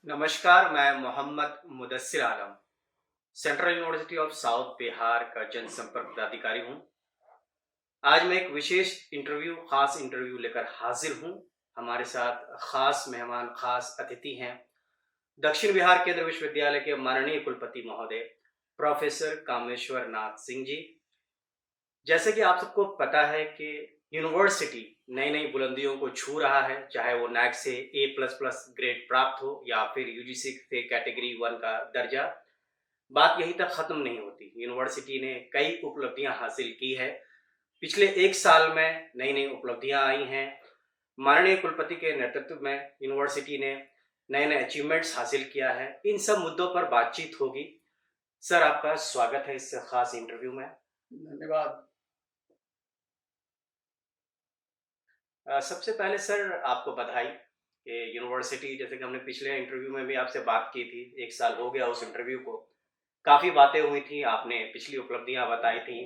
नमस्कार, मैं Mohammad Mudassir Alam, Central University of South Bihar का जनसंपर्क पदाधिकारी हूँ। आज मैं एक विशेष खास इंटरव्यू लेकर हाजिर हूँ। हमारे साथ खास मेहमान, खास अतिथि हैं, दक्षिण बिहार केंद्र विश्वविद्यालय के माननीय कुलपति महोदय, प्रोफेसर कामेश्वर नाथ सिंह जी। जैसे कि आप सबको पता है कि यूनिवर्सिटी नई-नई बुलंदियों को छू रहा है, चाहे वो नैक से A++ ग्रेड प्राप्त हो या फिर यूजीसी से कैटेगरी 1 का दर्जा। बात यहीं तक खत्म नहीं होती। यूनिवर्सिटी ने कई उपलब्धियां हासिल की है। पिछले 1 साल में नई-नई उपलब्धियां आई हैं। माननीय कुलपति के नेतृत्व में यूनिवर्सिटी ने नए-नए अचीवमेंट्स हासिल किया है। इन सब मुद्दों पर बातचीत होगी। सर, आपका स्वागत है इस खास इंटरव्यू में। धन्यवाद। सबसे पहले सर, आपको बधाई कि यूनिवर्सिटी, जैसे कि हमने पिछले इंटरव्यू में भी आपसे बात की थी, 1 साल हो गया उस इंटरव्यू को। काफ़ी बातें हुई थी, आपने पिछली उपलब्धियाँ बताई थी,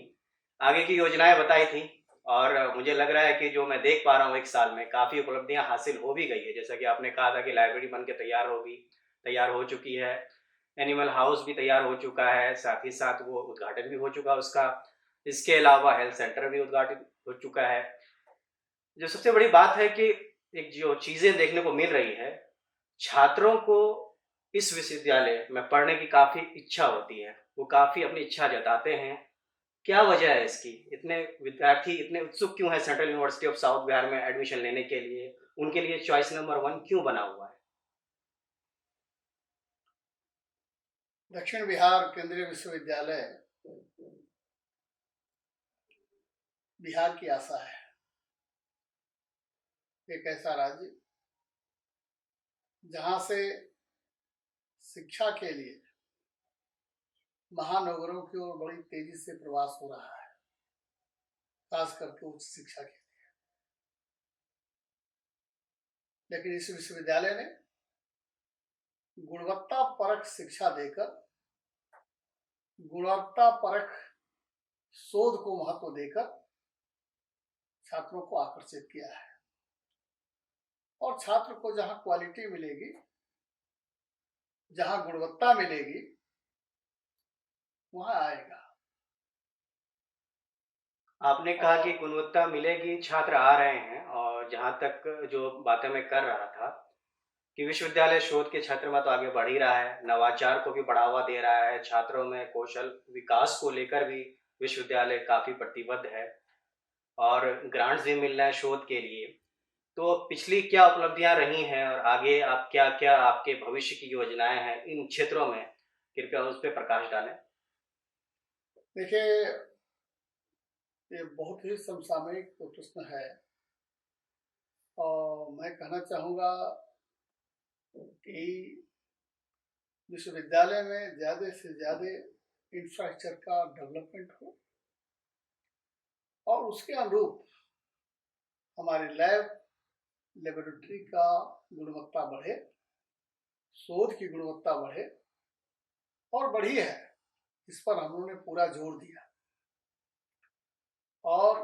आगे की योजनाएँ बताई थी और मुझे लग रहा है कि जो मैं देख पा रहा हूँ 1 साल में काफ़ी उपलब्धियाँ हासिल हो भी गई है। जैसा कि आपने कहा था कि लाइब्रेरी बन के तैयार हो चुकी है, एनिमल हाउस भी तैयार हो चुका है, साथ ही साथ वो उद्घाटन भी हो चुका है उसका। इसके अलावा हेल्थ सेंटर भी उद्घाटित हो चुका है। जो सबसे बड़ी बात है कि एक जो चीज़ें देखने को मिल रही है, छात्रों को इस विश्वविद्यालय में पढ़ने की काफ़ी इच्छा होती है। वो काफ़ी अपनी इच्छा जताते हैं। क्या वजह है इसकी? इतने विद्यार्थी इतने उत्सुक क्यों हैं central University of South Bihar में एडमिशन लेने के लिए? उनके लिए चॉइस नंबर 1 क्यों बना हुआ है? दक्षिण बिहार केंद्रीय विश्वविद्यालय बिहार की आशा है। एक ऐसा राज्य जहां से शिक्षा के लिए महानगरों की ओर बड़ी तेजी से प्रवास हो रहा है, खास करके उच्च शिक्षा के। लेकिन इस विश्वविद्यालय ने गुणवत्ता परक शिक्षा देकर, गुणवत्ता परक शोध को महत्व देकर छात्रों को आकर्षित किया है। और छात्र को जहां क्वालिटी मिलेगी, जहां गुणवत्ता मिलेगी, वहां आएगा। आपने कहा कि और गुणवत्ता मिलेगी, छात्र आ रहे हैं और जहाँ तक जो बातें मैं कर रहा था कि विश्वविद्यालय शोध के क्षेत्र में तो आगे बढ़ ही रहा है, नवाचार को भी बढ़ावा दे रहा है, छात्रों में कौशल विकास को लेकर भी विश्वविद्यालय काफ़ी प्रतिबद्ध है और ग्रांट्स भी मिल रहे हैं शोध के लिए। तो पिछली क्या उपलब्धियाँ रही हैं और आगे आप क्या-क्या आपके भविष्य की योजनाएँ हैं इन क्षेत्रों में? कृपया उस पे प्रकाश डालें। देखिए, ये बहुत ही समसामयिक प्रश्न है और मैं कहना चाहूँगा कि विश्वविद्यालय में ज़्यादा से ज़्यादा इंफ्रास्ट्रक्चर का डेवलपमेंट हो और उसके अनुरूप हमारे लेबोरेटरी का गुणवत्ता बढ़े, शोध की गुणवत्ता बढ़े और बढ़ी है। इस पर हम लोगों ने पूरा जोर दिया और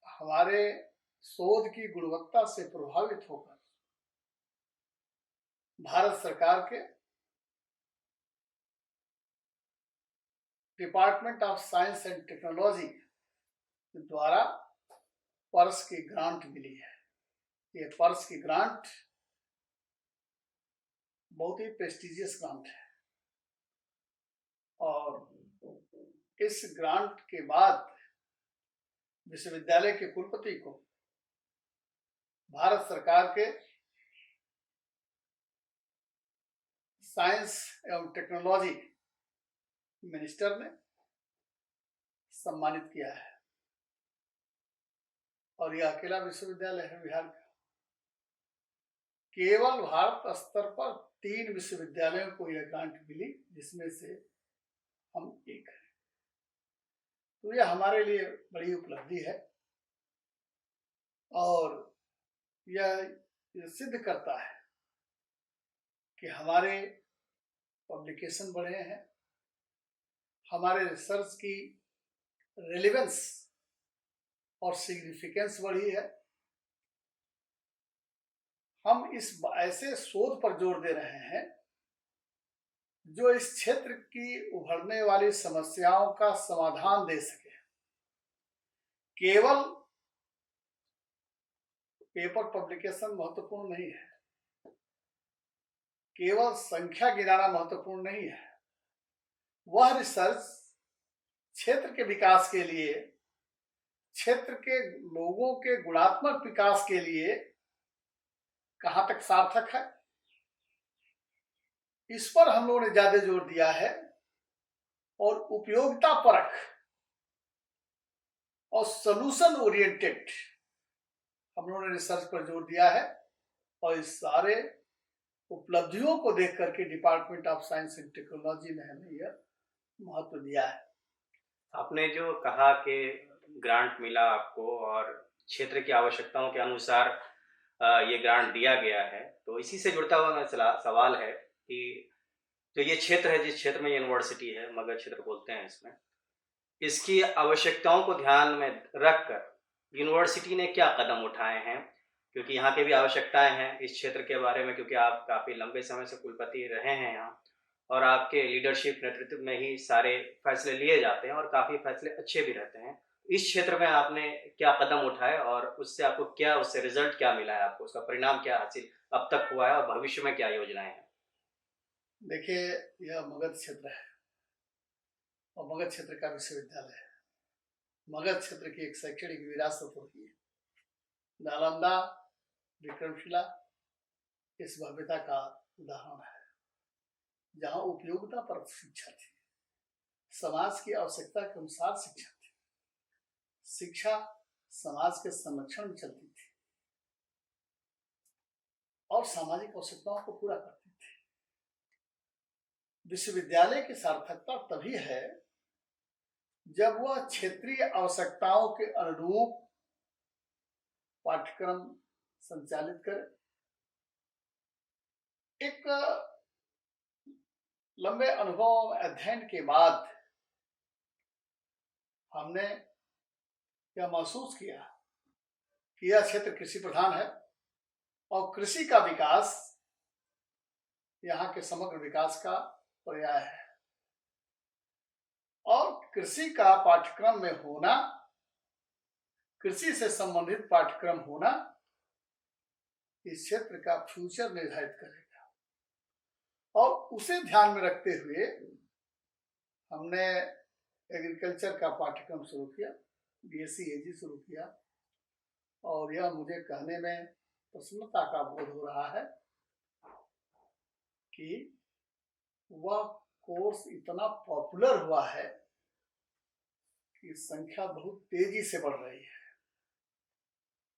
हमारे शोध की गुणवत्ता से प्रभावित होकर भारत सरकार के department of science and technology द्वारा पर्स की ग्रांट मिली है। ये पर्स की ग्रांट बहुत ही प्रेस्टिजियस ग्रांट है और इस ग्रांट के बाद विश्वविद्यालय के कुलपति को भारत सरकार के साइंस एवं टेक्नोलॉजी मिनिस्टर ने सम्मानित किया है और यह अकेला विश्वविद्यालय है बिहार का। केवल भारत स्तर पर 3 विश्वविद्यालयों को यह ग्रांट मिली, जिसमें से हम एक हैं। तो यह हमारे लिए बड़ी उपलब्धि है और यह सिद्ध करता है कि हमारे पब्लिकेशन बढ़े हैं, हमारे रिसर्च की रेलेवेंस और सिग्निफिकेंस बढ़ी है। हम इस ऐसे शोध पर जोर दे रहे हैं जो इस क्षेत्र की उभरने वाली समस्याओं का समाधान दे सके। केवल पेपर पब्लिकेशन महत्वपूर्ण नहीं है, केवल संख्या गिनाना महत्वपूर्ण नहीं है। वह रिसर्च क्षेत्र के विकास के लिए, क्षेत्र के लोगों के गुणात्मक विकास के लिए कहां तक सार्थक है, इस पर हम लोगों ने ज्यादा जोर दिया है। और उपयोगिता परक और सोल्यूशन ओरिएंटेड हम लोगों ने रिसर्च पर जोर दिया है। और इस सारे उपलब्धियों को देख करके department of science and technology ने हमें यह महत्व दिया है। आपने जो कहा कि ग्रांट मिला आपको और क्षेत्र की आवश्यकताओं के अनुसार ये ग्रांट दिया गया है, तो इसी से जुड़ता हुआ मेरा सवाल है कि जो ये क्षेत्र है, जिस क्षेत्र में यूनिवर्सिटी है, मगध क्षेत्र बोलते हैं इसमें, इसकी आवश्यकताओं को ध्यान में रखकर यूनिवर्सिटी ने क्या कदम उठाए हैं? क्योंकि यहाँ की भी आवश्यकताएं हैं इस क्षेत्र के बारे में, क्योंकि आप काफ़ी लंबे समय से कुलपति रहे हैं यहाँ, और आपके लीडरशिप नेतृत्व में ही सारे फैसले लिए जाते हैं और काफ़ी फैसले अच्छे भी रहते हैं। इस क्षेत्र में आपने क्या कदम उठाए और उससे आपको क्या, उससे रिजल्ट क्या मिला है, आपको उसका परिणाम क्या हासिल अब तक हुआ है और भविष्य में क्या योजनाएं हैं? देखिए, यह मगध क्षेत्र है और मगध क्षेत्र का विश्वविद्यालय है। मगध क्षेत्र की एक शैक्षणिक विरासत होती है। नालंदा, विक्रमशिला इस भव्यता का उदाहरण है, जहां उपयोगिता पर शिक्षा थी, समाज की आवश्यकता के अनुसार शिक्षा थी, शिक्षा समाज के संरक्षण में चलती थी और सामाजिक आवश्यकताओं को पूरा करती थी। विश्वविद्यालय की सार्थकता तभी है जब वह क्षेत्रीय आवश्यकताओं के अनुरूप पाठ्यक्रम संचालित करे। एक लंबे अनुभव अध्ययन के बाद हमने यह महसूस किया कि यह क्षेत्र कृषि प्रधान है और कृषि का विकास यहाँ के समग्र विकास का पर्याय है। और कृषि का पाठ्यक्रम में होना, कृषि से संबंधित पाठ्यक्रम होना इस क्षेत्र का फ्यूचर निर्धारित करेगा। और उसे ध्यान में रखते हुए हमने एग्रीकल्चर का पाठ्यक्रम शुरू किया, बीएससी एजी शुरू किया। और यह मुझे कहने में प्रसन्नता का बोध हो रहा है कि वह कोर्स इतना पॉपुलर हुआ है कि संख्या बहुत तेजी से बढ़ रही है।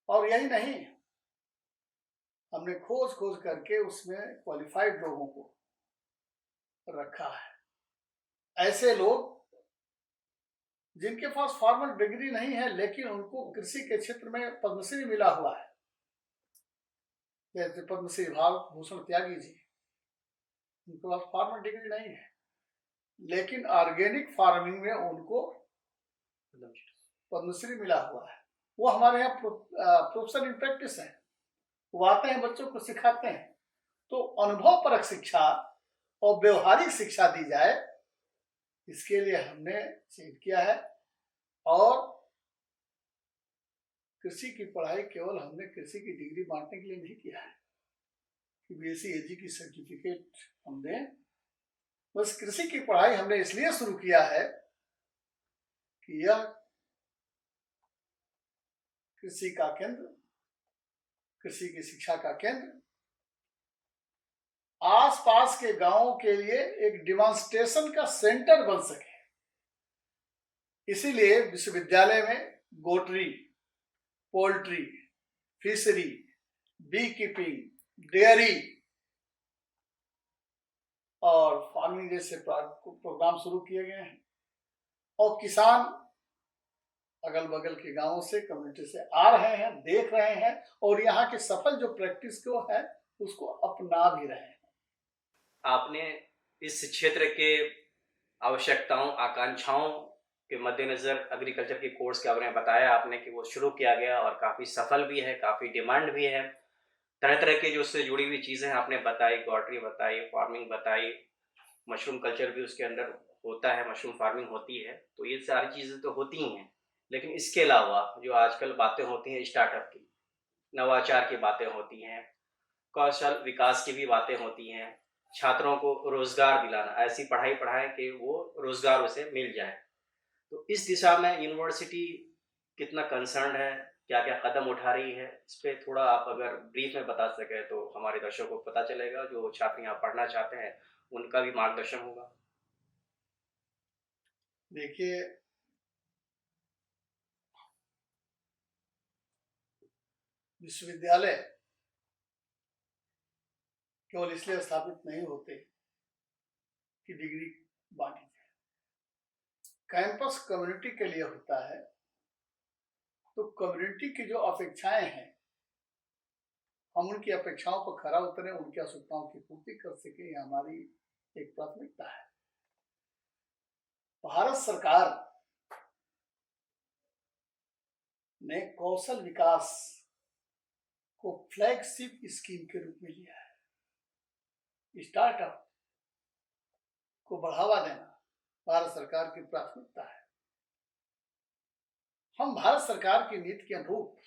और यही नहीं, हमने खोज करके उसमें क्वालिफाइड लोगों को रखा है। ऐसे लोग जिनके पास फॉर्मल डिग्री नहीं है लेकिन उनको कृषि के क्षेत्र में पद्मश्री मिला हुआ है, जैसे पद्मश्री भाव भूषण त्यागी जी, उनके पास फॉर्मल डिग्री नहीं है लेकिन ऑर्गेनिक फार्मिंग में उनको पद्मश्री मिला हुआ है। वो हमारे यहाँ प्रोफेसर इन प्रैक्टिस है, वो आते हैं, बच्चों को सिखाते हैं। तो अनुभव परक शिक्षा और व्यवहारिक शिक्षा दी जाए, इसके लिए हमने चयन किया है। और कृषि की पढ़ाई केवल हमने कृषि की डिग्री बांटने के लिए नहीं किया है कि बीएससी एजी की सर्टिफिकेट हम दें। बस कृषि की पढ़ाई हमने इसलिए शुरू किया है कि यह कृषि का केंद्र, कृषि की शिक्षा का केंद्र आसपास के गांवों के लिए एक डिमॉन्स्ट्रेशन का सेंटर बन सके। इसीलिए विश्वविद्यालय में goatery, poultry, fishery, bee keeping, dairy और फार्मिंग जैसे प्रोग्राम शुरू किए गए हैं। और किसान अगल बगल के गांवों से, कम्युनिटी से आ रहे हैं, देख रहे हैं और यहाँ के सफल जो प्रैक्टिस को है उसको अपना भी रहे हैं। आपने इस क्षेत्र के आवश्यकताओं, आकांक्षाओं के मद्देनजर एग्रीकल्चर के कोर्स के बारे में बताया आपने कि वो शुरू किया गया और काफ़ी सफल भी है, काफ़ी डिमांड भी है। तरह तरह की जो उससे जुड़ी हुई चीज़ें आपने बताई, गॉटरी बताई, फार्मिंग बताई, मशरूम कल्चर भी उसके अंदर होता है, मशरूम फार्मिंग होती है, तो ये सारी चीज़ें तो होती ही हैं। लेकिन इसके अलावा जो आजकल बातें होती हैं स्टार्टअप की, नवाचार की बातें होती हैं, कौशल विकास की भी बातें होती हैं, छात्रों को रोज़गार दिलाना, ऐसी पढ़ाई पढ़ाएँ कि वो रोज़गार उसे मिल जाए। तो इस दिशा में यूनिवर्सिटी कितना कंसर्न्ड है, क्या-क्या कदम उठा रही है, इस पे थोड़ा आप अगर ब्रीफ में बता सकें तो हमारे दर्शकों को पता चलेगा, जो छात्र यहाँ पढ़ना चाहते हैं, उनका भी मार्गदर्शन होगा। देखिए, विश्वविद्यालय केवल इसलिए स्थापित नहीं होते कि डिग्री बांटी जाए। कैंपस कम्युनिटी के लिए होता है, तो कम्युनिटी की जो अपेक्षाएं हैं, हम उनकी अपेक्षाओं पर खरा उतरे, उनकी आवश्यकताओं की पूर्ति कर सके, ये हमारी एक प्राथमिकता है। भारत सरकार ने कौशल विकास को फ्लैगशिप स्कीम के रूप में लिया है। स्टार्टअप को बढ़ावा देना भारत सरकार की प्राथमिकता है। हम भारत सरकार की नीति के अनुरूप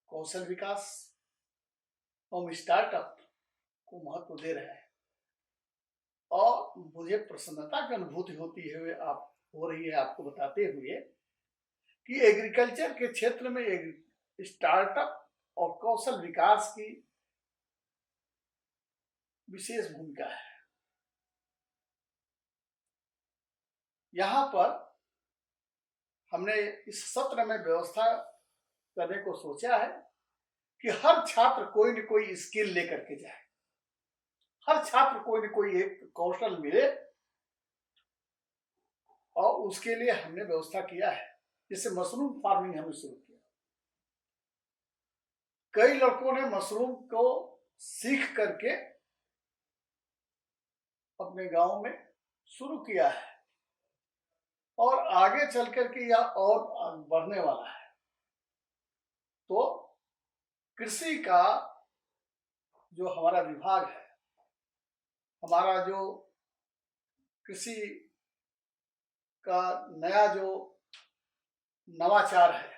कौशल विकास और स्टार्टअप को महत्व दे रहे हैं, और मुझे प्रसन्नता की अनुभूति होती है हो रही है आपको बताते हुए कि एग्रीकल्चर के क्षेत्र में स्टार्टअप और कौशल विकास की विशेष भूमिका है। यहाँ पर हमने इस सत्र में व्यवस्था करने को सोचा है कि हर छात्र कोई न कोई स्किल लेकर के जाए, हर छात्र कोई न कोई एक कौशल मिले, और उसके लिए हमने व्यवस्था किया है। जैसे मशरूम फार्मिंग हमने शुरू किया, कई लड़कों ने मशरूम को सीख करके अपने गांव में शुरू किया है, और आगे चल करके यह और बढ़ने वाला है। तो कृषि का जो हमारा विभाग है, हमारा जो कृषि का नया जो नवाचार है,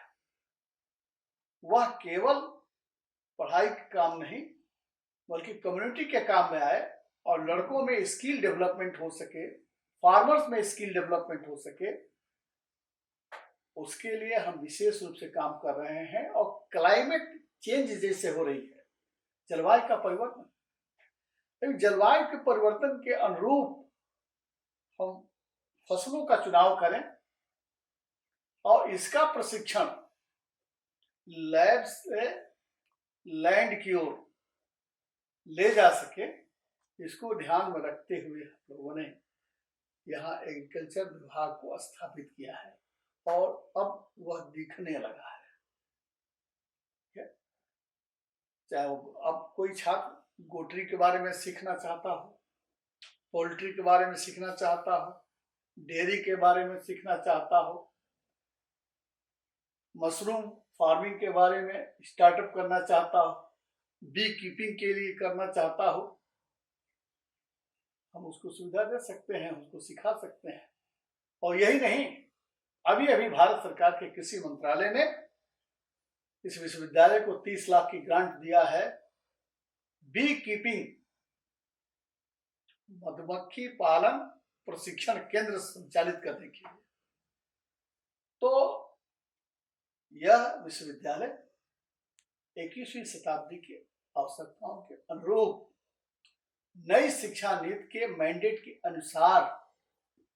वह केवल पढ़ाई के काम नहीं बल्कि कम्युनिटी के काम में आए, और लड़कों में स्किल डेवलपमेंट हो सके, फार्मर्स में स्किल डेवलपमेंट हो सके, उसके लिए हम विशेष रूप से काम कर रहे हैं। और क्लाइमेट चेंज जैसे हो रही है, जलवायु का परिवर्तन, तो जलवायु के परिवर्तन के अनुरूप हम फसलों का चुनाव करें, और इसका प्रशिक्षण लैब से लैंड की ओर ले जा सके, इसको ध्यान में रखते हुए हम लोगों ने यहाँ एग्रीकल्चर विभाग को स्थापित किया है, और अब वह दिखने लगा है। चाहे अब कोई छात्र गोटरी के बारे में सीखना चाहता हो, पोल्ट्री के बारे में सीखना चाहता हो, डेयरी के बारे में सीखना चाहता हो, मशरूम फार्मिंग के बारे में स्टार्टअप करना चाहता हो, बी कीपिंग के लिए करना चाहता हो, हम उसको सुविधा दे सकते हैं, उसको सिखा सकते हैं। और यही नहीं, अभी अभी भारत सरकार के कृषि मंत्रालय ने इस विश्वविद्यालय को 30 लाख की ग्रांट दिया है बी कीपिंग, मधुमक्खी पालन प्रशिक्षण केंद्र संचालित करने के लिए। तो यह विश्वविद्यालय 21वीं शताब्दी की आवश्यकताओं के अनुरूप नई शिक्षा नीति के मैंडेट के अनुसार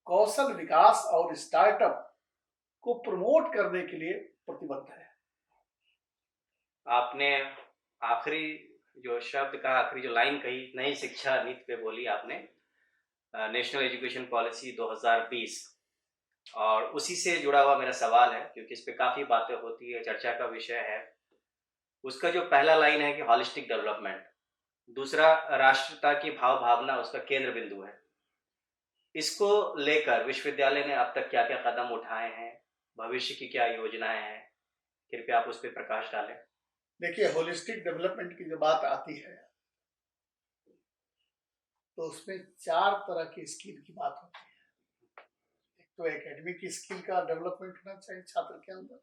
कौशल विकास और स्टार्टअप को प्रमोट करने के लिए प्रतिबद्ध है। आपने आखिरी जो शब्द कहा, आखिरी जो लाइन कही, नई शिक्षा नीति पे बोली आपने, नेशनल एजुकेशन पॉलिसी 2020, और उसी से जुड़ा हुआ मेरा सवाल है, क्योंकि इस पे काफ़ी बातें होती है, चर्चा का विषय है। उसका जो पहला लाइन है कि हॉलिस्टिक डेवलपमेंट, दूसरा राष्ट्रीयता की भाव भावना उसका केंद्र बिंदु है। इसको लेकर विश्वविद्यालय ने अब तक क्या क्या कदम उठाए हैं, भविष्य की क्या योजनाएं हैं, कृपया आप उस पर प्रकाश डालें। देखिए, होलिस्टिक डेवलपमेंट की जो बात आती है, तो उसमें 4 तरह की स्किल की बात होती है। एक तो एकेडमिक स्किल का डेवलपमेंट होना चाहिए छात्र के अंदर,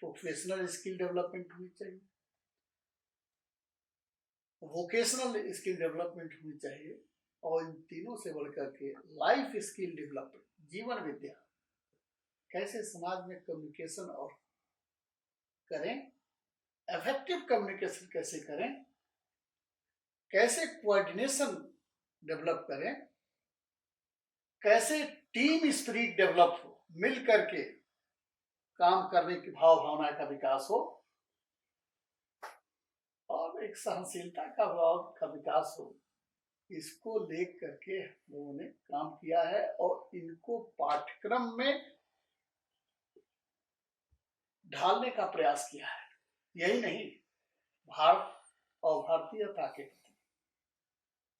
प्रोफेशनल स्किल डेवलपमेंट होनी चाहिए, वोकेशनल स्किल डेवलपमेंट होनी चाहिए, और इन तीनों से बढ़कर के लाइफ स्किल डेवलपमेंट, जीवन विद्या, कैसे समाज में कम्युनिकेशन और करें, इफेक्टिव कम्युनिकेशन कैसे करें, कैसे कोऑर्डिनेशन डेवलप करें, कैसे टीम स्पिरिट डेवलप हो, मिल करके काम करने की भाव भावना का विकास हो, और एक सहनशीलता का भाव का विकास हो। इसको लेख करके लोगों ने काम किया है और इनको पाठ्यक्रम में ढालने का प्रयास किया है। यही नहीं, भारत और भारतीयता के प्रति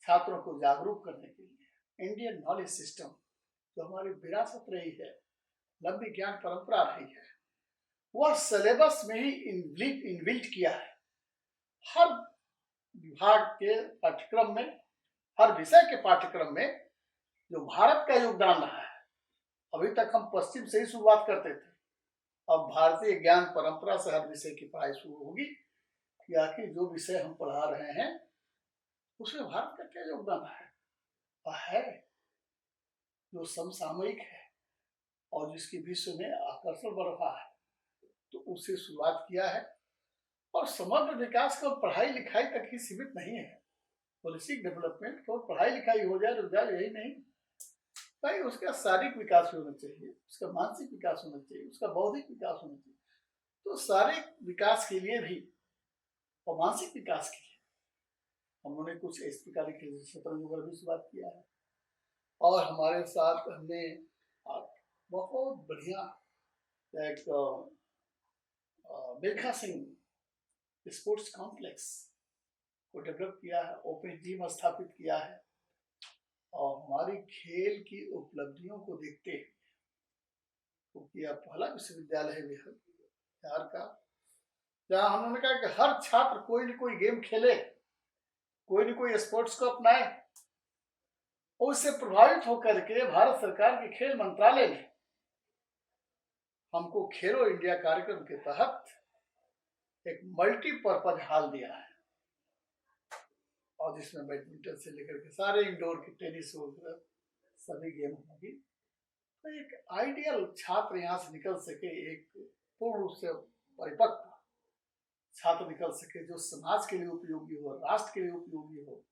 छात्रों को जागरूक करने के लिए इंडियन नॉलेज सिस्टम, जो हमारी विरासत रही है, लंबी ज्ञान परंपरा रही है, वह सिलेबस में ही इनबिल्ट किया है। हर विभाग के पाठ्यक्रम में, हर विषय के पाठ्यक्रम में जो भारत का योगदान रहा है, अभी तक हम पश्चिम से ही शुरुआत करते थे, अब भारतीय ज्ञान परंपरा से हर विषय की पढ़ाई शुरू होगी कि आखिर जो विषय हम पढ़ा रहे हैं उसमें भारत का क्या योगदान है जो समसामयिक है और जिसकी विश्व में आकर्षण बढ़ रहा है, तो उससे शुरुआत किया है। और समग्र विकास का पढ़ाई लिखाई तक ही सीमित नहीं है। होलिस्टिक डेवलपमेंट तो पढ़ाई लिखाई हो जाए रुक जाए यही नहीं, भाई उसका शारीरिक विकास होना चाहिए, उसका मानसिक विकास होना चाहिए, उसका बौद्धिक विकास होना चाहिए। तो शारीरिक विकास के लिए भी और मानसिक विकास के लिए हम लोगों ने कुछ इस प्रकार के शतरंज वगैरह भी शुरुआत किया है। और हमारे साथ हमने बहुत बढ़िया एक मिल्खा सिंह स्पोर्ट्स कॉम्प्लेक्स को डेवलप किया है, ओपन जिम स्थापित किया है, और हमारी खेल की उपलब्धियों को देखते हुए, क्योंकि यह पहला विश्वविद्यालय है बिहार का जहाँ हमने कहा कि हर छात्र कोई न कोई गेम खेले, कोई न कोई स्पोर्ट्स को अपनाए, और उससे प्रभावित होकर के भारत सरकार के खेल मंत्रालय ने हमको खेलो इंडिया कार्यक्रम के तहत एक मल्टीपर्पज हॉल दिया है, और जिसमें बैडमिंटन से लेकर के सारे इंडोर के टेनिस वगैरह सभी गेम होंगी। तो एक आइडियल छात्र यहाँ से निकल सके, एक पूर्ण रूप से परिपक्व छात्र निकल सके, जो समाज के लिए उपयोगी हो, राष्ट्र के लिए उपयोगी हो,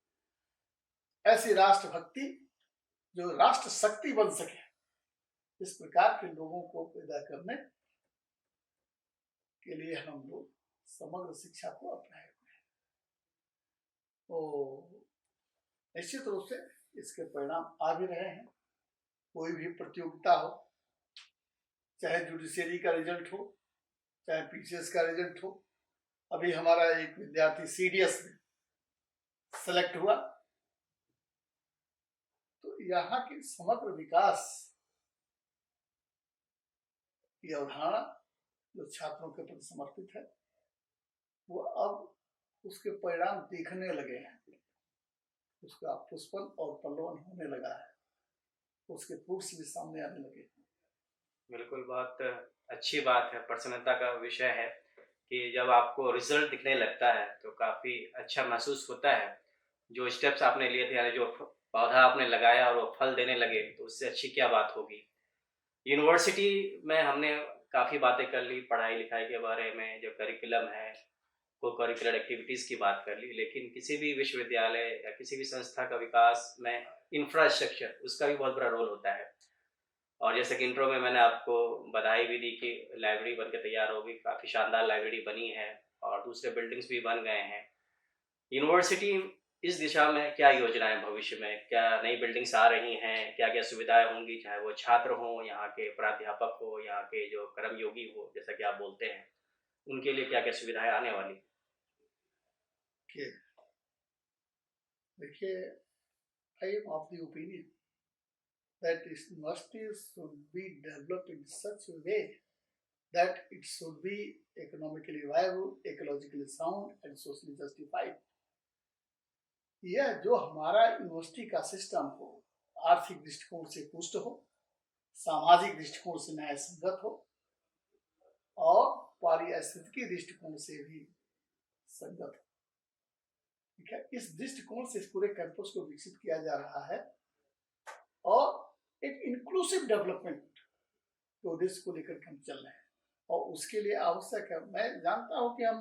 ऐसी राष्ट्रभक्ति जो राष्ट्र शक्ति बन सके, इस प्रकार के लोगों को पैदा करने के लिए हम लोग समग्र शिक्षा को अपनाए हुए हैं। तो निश्चित रूप से इसके परिणाम आ भी रहे हैं। कोई भी प्रतियोगिता हो, चाहे जुडिशियरी का रिजल्ट हो, चाहे पीसीएस का रिजल्ट हो, अभी हमारा एक विद्यार्थी सीडीएस में सेलेक्ट हुआ, तो यहाँ की समग्र विकास की अवधारणा जो छात्रों के प्रति समर्पित है, वो अब उसके परिणाम दिखने लगे हैं, उसका पुष्पन और पल्लवन होने लगा है, उसके फ्रूट्स भी सामने आने लगे। बिल्कुल, बहुत अच्छी बात है, प्रसन्नता का विषय है कि जब आपको रिजल्ट दिखने लगता है तो काफ़ी अच्छा महसूस होता है। जो स्टेप्स आपने लिए थे, यानी जो पौधा आपने लगाया और वो फल देने लगे, तो उससे अच्छी क्या बात होगी। यूनिवर्सिटी में हमने काफ़ी बातें कर ली, पढ़ाई लिखाई के बारे में, जो करिकुलम है, को करिकुलर एक्टिविटीज़ की बात कर ली, लेकिन किसी भी विश्वविद्यालय या किसी भी संस्था का विकास में इंफ्रास्ट्रक्चर, उसका भी बहुत बड़ा रोल होता है। और जैसे कि इंट्रो में मैंने आपको बधाई भी दी कि लाइब्रेरी बन के तैयार होगी, काफ़ी शानदार लाइब्रेरी बनी है और दूसरे बिल्डिंग्स भी बन गए हैं। यूनिवर्सिटी इस दिशा में क्या योजनाएं भविष्य में, क्या नई बिल्डिंग्स आ रही हैं, क्या क्या सुविधाएं होंगी, चाहे वो छात्र हों, यहाँ के प्राध्यापक हो, यहाँ के जो कर्मयोगी हो, जैसा कि आप बोलते हैं, उनके लिए क्या क्या सुविधाएं आने वाली। देखिए, I am of the opinion that universities should be developed in such a way that it should be economically viable, ecologically sound, and socially justified. यह जो हमारा यूनिवर्सिटी का सिस्टम हो, आर्थिक दृष्टिकोण से पुष्ट हो, सामाजिक दृष्टिकोण से न्याय संगत हो और पारिस्थितिकी दृष्टिकोण से भी संगत हो। ठीक है, इस दृष्टिकोण से इस पूरे कैंपस को विकसित किया जा रहा है और एक इंक्लूसिव डेवलपमेंट के उद्देश्य को लेकर के हम चल रहे हैं और उसके लिए आवश्यक है। मैं जानता हूं कि हम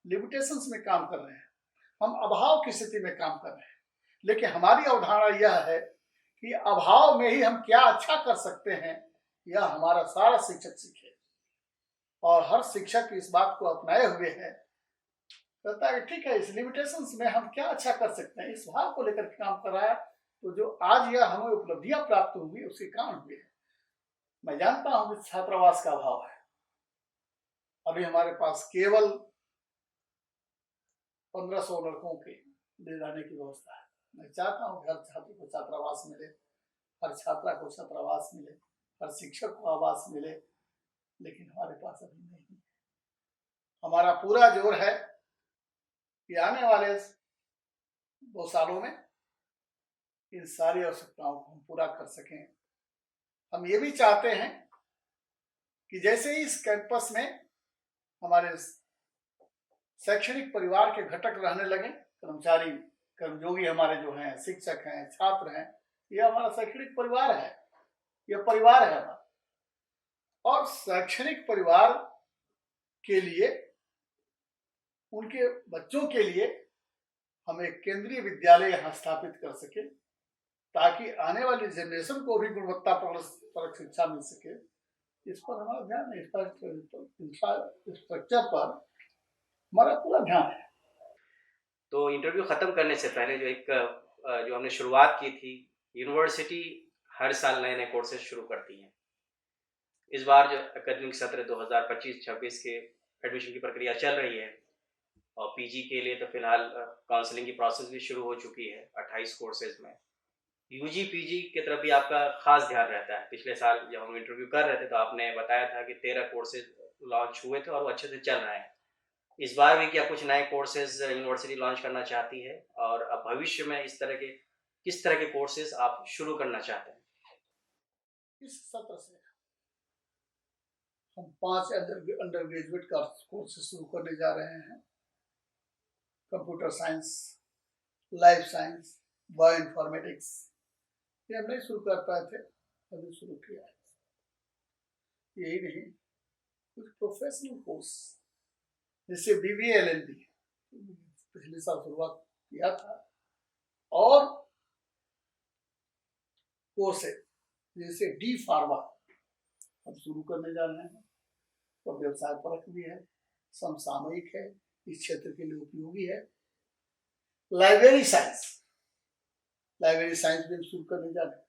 लिमिटेशंस में काम कर रहे हैं, हम अभाव की स्थिति में काम कर रहे हैं, लेकिन हमारी अवधारणा यह है कि अभाव में ही हम क्या अच्छा कर सकते हैं, यह हमारा सारा शिक्षक सीखे और हर शिक्षक इस बात को अपनाए हुए है, कहता है ठीक है इस लिमिटेशंस में हम क्या अच्छा कर सकते हैं, इस भाव को लेकर काम कर रहा है। तो जो आज यह हमें उपलब्धियां प्राप्त हुई उसके कारण हुए हैं। मैं जानता हूं कि छात्रावास का अभाव है, अभी हमारे पास केवल 1500 लड़कों के ले जाने की व्यवस्था है। मैं चाहता हूं कि हर छात्र को छात्रावास मिले, हर छात्रा को छात्रावास मिले, हर शिक्षक को आवास मिले, लेकिन हमारे पास अभी नहीं है। हमारा पूरा जोर है कि आने वाले 2 सालों में इन सारी आवश्यकताओं को हम पूरा कर सकें। हम ये भी चाहते हैं कि जैसे ही इस कैंपस में हमारे शैक्षणिक परिवार के घटक रहने लगे, कर्मचारी कर्मयोगी हमारे जो हैं, शिक्षक हैं, छात्र हैं, यह हमारा शैक्षणिक परिवार है, यह परिवार है हमारा। और शैक्षणिक परिवार के लिए, उनके बच्चों के लिए हम एक केंद्रीय विद्यालय यहाँ स्थापित कर सके ताकि आने वाली जनरेशन को भी गुणवत्ता परक शिक्षा मिल सके। इस पर हमारा ध्यान है, इस पर इंफ्रास्ट्रक्चर पर हमारा पूरा ध्यान है। तो इंटरव्यू ख़त्म करने से पहले जो हमने शुरुआत की थी, यूनिवर्सिटी हर साल नए-नए कोर्सेज शुरू करती हैं। इस बार जो एकेडमिक सत्र 2025-26 के एडमिशन की प्रक्रिया चल रही है और पीजी के लिए तो फिलहाल काउंसलिंग की प्रोसेस भी शुरू हो चुकी है 28 कोर्सेज में। यूजी पीजी की तरफ भी आपका खास ध्यान रहता है। पिछले साल जब हम इंटरव्यू कर रहे थे तो आपने बताया था कि 13 कोर्सेज लॉन्च हुए थे और वो अच्छे से चल रहे हैं। इस बार भी क्या कुछ नए कोर्सेज यूनिवर्सिटी लॉन्च करना चाहती है और अब भविष्य में किस तरह के कोर्सेज आप शुरू करना चाहते हैं? इस सत्र से हम 5 अंडर ग्रेजुएट कोर्सेज शुरू करने जा रहे हैं। Computer science, life science, bio informatics, ये हम नहीं शुरू कर पाए थे, अभी शुरू किया है। यही नहीं, कुछ प्रोफेशनल कोर्स जैसे बीबीए एलएलबी पिछले साल शुरुआत किया था और कोर्सेज जैसे डी फार्मा हम शुरू करने जा रहे हैं। तो व्यवसाय परक भी है, समसामयिक है, इस क्षेत्र के लिए उपयोगी है। लाइब्रेरी साइंस भी हम शुरू करने जा रहे हैं।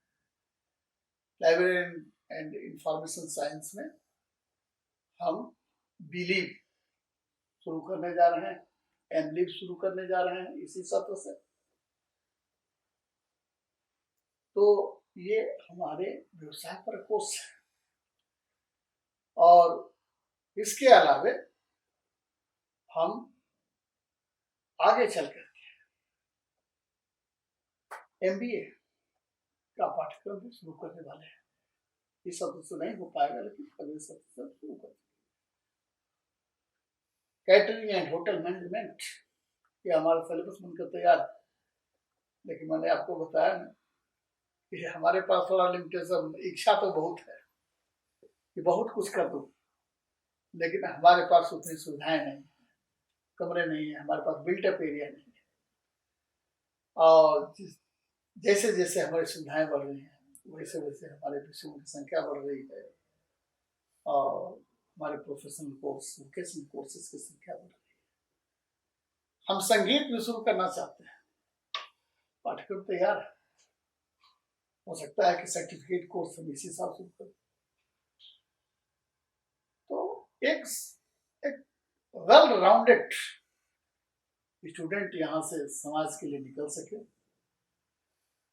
लाइब्रेरी एंड इंफॉर्मेशन साइंस में हम बिलीव शुरू करने जा रहे हैं, एमलिव शुरू करने जा रहे हैं इसी सत्र से। तो ये हमारे व्यवसाय पर कोर्स है और इसके अलावे हम आगे चल करके एमबीए का पाठ्यक्रम भी शुरू करने वाले हैं। इस सत्र से नहीं हो पाएगा लेकिन अगले सत्र से शुरू कर। कैटरिंग एंड होटल मैनेजमेंट, ये हमारा सिलेबस बनकर तैयार है, लेकिन मैंने आपको बताया ना कि हमारे पास थोड़ा लिमिटेशन, इच्छा तो बहुत है कि बहुत कुछ कर दूं, लेकिन हमारे पास उतनी सुविधाएं नहीं है, कमरे नहीं है, हमारे पास बिल्टअप एरिया नहीं है। और जैसे जैसे हमारी सुविधाएं बढ़ रही हैं वैसे वैसे हमारे विषयों की संख्या बढ़ रही है और हमारे प्रोफेशनल कोर्स, वोकेशनल कोर्सेज की संख्या बढ़ रही है। हम संगीत भी शुरू करना चाहते हैं, पाठ्यक्रम तैयार है, हो सकता है कि सर्टिफिकेट कोर्स हम इसी साल शुरू करें। तो एक वेल राउंडेड स्टूडेंट यहाँ से समाज के लिए निकल सके,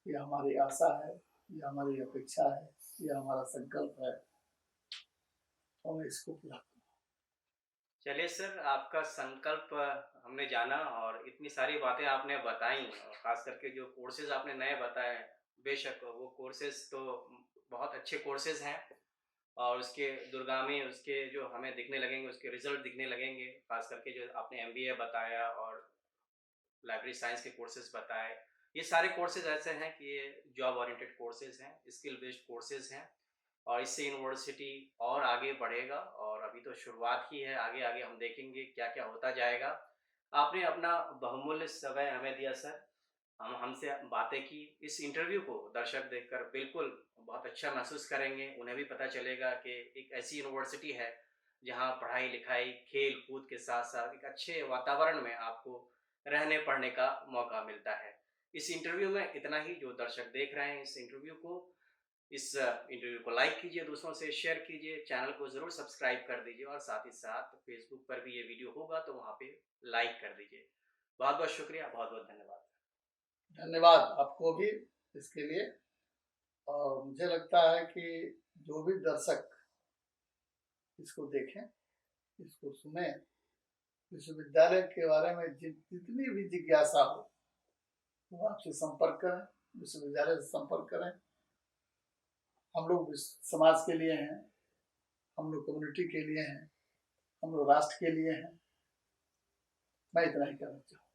यह हमारी आशा है, यह हमारी अपेक्षा है, यह हमारा संकल्प है और इसको पूरा चलिए सर, आपका संकल्प हमने जाना और इतनी सारी बातें आपने बताई और ख़ास करके जो कोर्सेज़ आपने नए बताए, बेशक वो कोर्सेज़ तो बहुत अच्छे कोर्सेज़ हैं और उसके दूरगामी उसके जो हमें दिखने लगेंगे, उसके रिज़ल्ट दिखने लगेंगे। ख़ास करके जो आपने एमबीए बताया और लाइब्रेरी साइंस के कोर्सेज़ बताए। ये सारे कोर्सेज़ ऐसे हैं कि ये जॉब ओरिएंटेड कोर्सेज़ हैं, स्किल बेस्ड कोर्सेज़ हैं और इससे यूनिवर्सिटी और आगे बढ़ेगा और अभी तो शुरुआत ही है, आगे-आगे हम देखेंगे क्या-क्या होता जाएगा। आपने अपना बहुमूल्य समय हमें दिया सर, हम हमसे बातें की। इस इंटरव्यू को दर्शक देखकर बिल्कुल बहुत अच्छा महसूस करेंगे, उन्हें भी पता चलेगा कि एक ऐसी यूनिवर्सिटी है, जहाँ पढ़ाई-लिखाई, खेल-कूद के साथ-साथ एक अच्छे वातावरण में आपको रहने-पढ़ने का मौका मिलता है। इस इंटरव्यू में इतना ही, जो दर्शक देख रहे हैं इस इंटरव्यू को लाइक कीजिए, दूसरों से शेयर कीजिए, चैनल को ज़रूर सब्सक्राइब कर दीजिए और साथ ही साथ फेसबुक पर भी ये वीडियो होगा तो वहाँ पे लाइक कर दीजिए। बहुत-बहुत शुक्रिया, बहुत-बहुत धन्यवाद। धन्यवाद आपको भी इसके लिए। और मुझे लगता है कि जो भी दर्शक इसको देखें, इसको सुने, विश्वविद्यालय के बारे में जितनी भी जिज्ञासा हो वो आपसे संपर्क करें, विश्वविद्यालय से संपर्क करें। हम लोग समाज के लिए हैं, हम लोग कम्युनिटी के लिए हैं, हम लोग राष्ट्र के लिए हैं। मैं इतना ही कहना चाहूँ।